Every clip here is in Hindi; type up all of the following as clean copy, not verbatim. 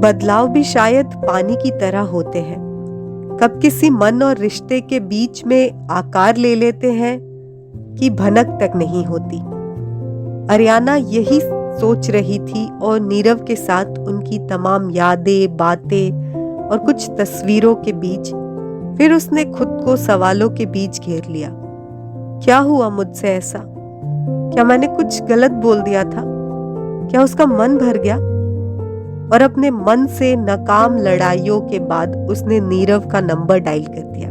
बदलाव भी शायद पानी की तरह होते हैं। कब किसी मन और रिश्ते के बीच में आकार ले लेते हैं कि भनक तक नहीं होती। अरियाना यही सोच रही थी और नीरव के साथ उनकी तमाम यादें, बातें और कुछ तस्वीरों के बीच फिर उसने खुद को सवालों के बीच घेर लिया। क्या हुआ मुझसे ऐसा? क्या मैंने कुछ गलत बोल दिया था? क्या उसका मन भर गया? और अपने मन से नाकाम लड़ाइयों के बाद उसने नीरव का नंबर डायल कर दिया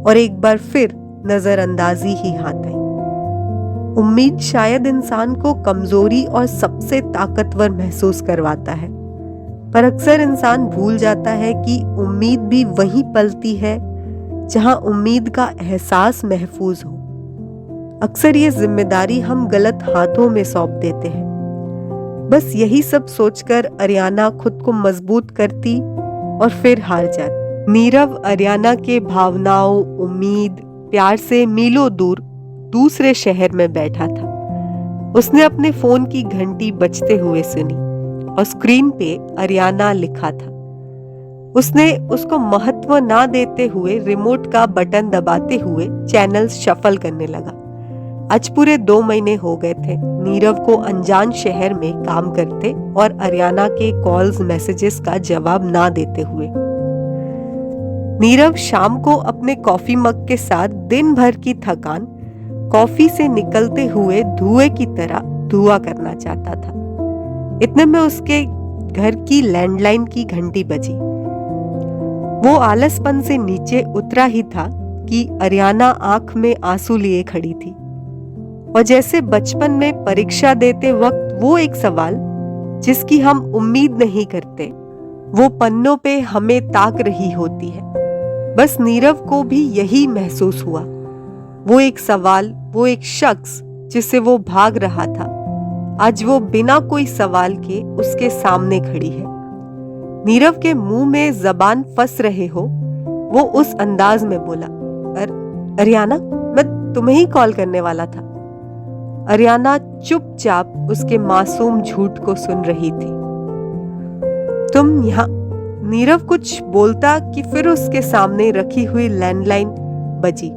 और एक बार फिर नजरअंदाजी ही हाथ आई। उम्मीद शायद इंसान को कमजोरी और सबसे ताकतवर महसूस करवाता है, पर अक्सर इंसान भूल जाता है कि उम्मीद भी वहीं पलती है जहां उम्मीद का एहसास महफूज हो। अक्सर ये जिम्मेदारी हम गलत हाथों में सौंप देते हैं। बस यही सब सोचकर अरियाना खुद को मजबूत करती और फिर हार जाती। नीरव अरियाना के भावनाओं, उम्मीद, प्यार से मीलों दूर दूसरे शहर में बैठा था। उसने अपने फोन की घंटी बजते हुए सुनी और स्क्रीन पे अरियाना लिखा था। उसने उसको महत्व ना देते हुए रिमोट का बटन दबाते हुए चैनल शफल करने लगा। आज पूरे 2 महीने हो गए थे नीरव को अनजान शहर में काम करते और अरियाना के कॉल्स, मैसेजेस का जवाब ना देते हुए। नीरव शाम को अपने कॉफी मग के साथ दिन भर की थकान कॉफी से निकलते हुए धुएं की तरह धुआं करना चाहता था। इतने में उसके घर की लैंडलाइन की घंटी बजी। वो आलसपन से नीचे उतरा ही था कि अरियाना आंख में आंसू लिए खड़ी थी और जैसे बचपन में परीक्षा देते वक्त वो एक सवाल जिसकी हम उम्मीद नहीं करते, वो पन्नों पे हमें ताक रही होती है। बस नीरव को भी यही महसूस हुआ। वो एक सवाल, वो एक शख्स जिससे वो भाग रहा था, आज वो बिना कोई सवाल के उसके सामने खड़ी है। नीरव के मुंह में जबान फंस रहे हो, वो उस अंदाज में बोला, अरियाना, मैं तुम्हें ही कॉल करने वाला था। अरियाना चुपचाप उसके मासूम झूठ को सुन रही थी। तुम यहाँ? नीरव कुछ बोलता कि फिर उसके सामने रखी हुई लैंडलाइन बजी।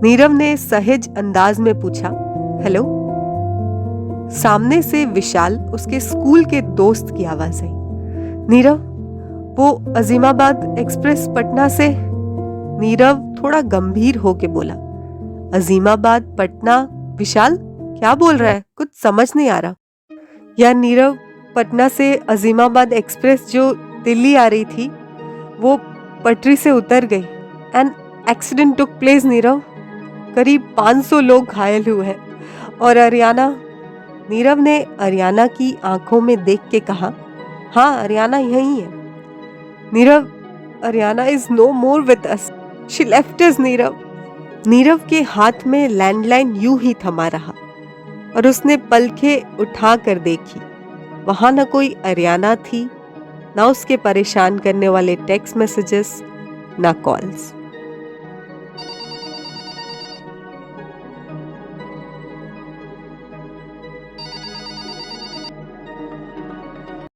नीरव ने सहज अंदाज में पूछा, हेलो? सामने से विशाल, उसके स्कूल के दोस्त की आवाज आई। नीरव, वो अजीमाबाद एक्सप्रेस पटना से। नीरव थोड़ा गंभीर होके बोला, अजीमाबाद पटना? विशाल क्या बोल रहा है? कुछ समझ नहीं आ रहा। यार नीरव, पटना से अजीमाबाद एक्सप्रेस जो दिल्ली आ रही थी वो पटरी से उतर गई। An accident took place Nirav. करीब 500 लोग घायल हुए हैं। और अरियाना? नीरव ने अरियाना की आंखों में देख के कहा, हाँ अरियाना यही है। Neerav, Ariana is no more with us, she left us. Neerav के हाथ में लैंडलाइन यूं ही थमा रहा और उसने पलकें उठाकर देखी। वहां न कोई अरियाना थी, ना उसके परेशान करने वाले टेक्स्ट मैसेजेस, ना कॉल्स।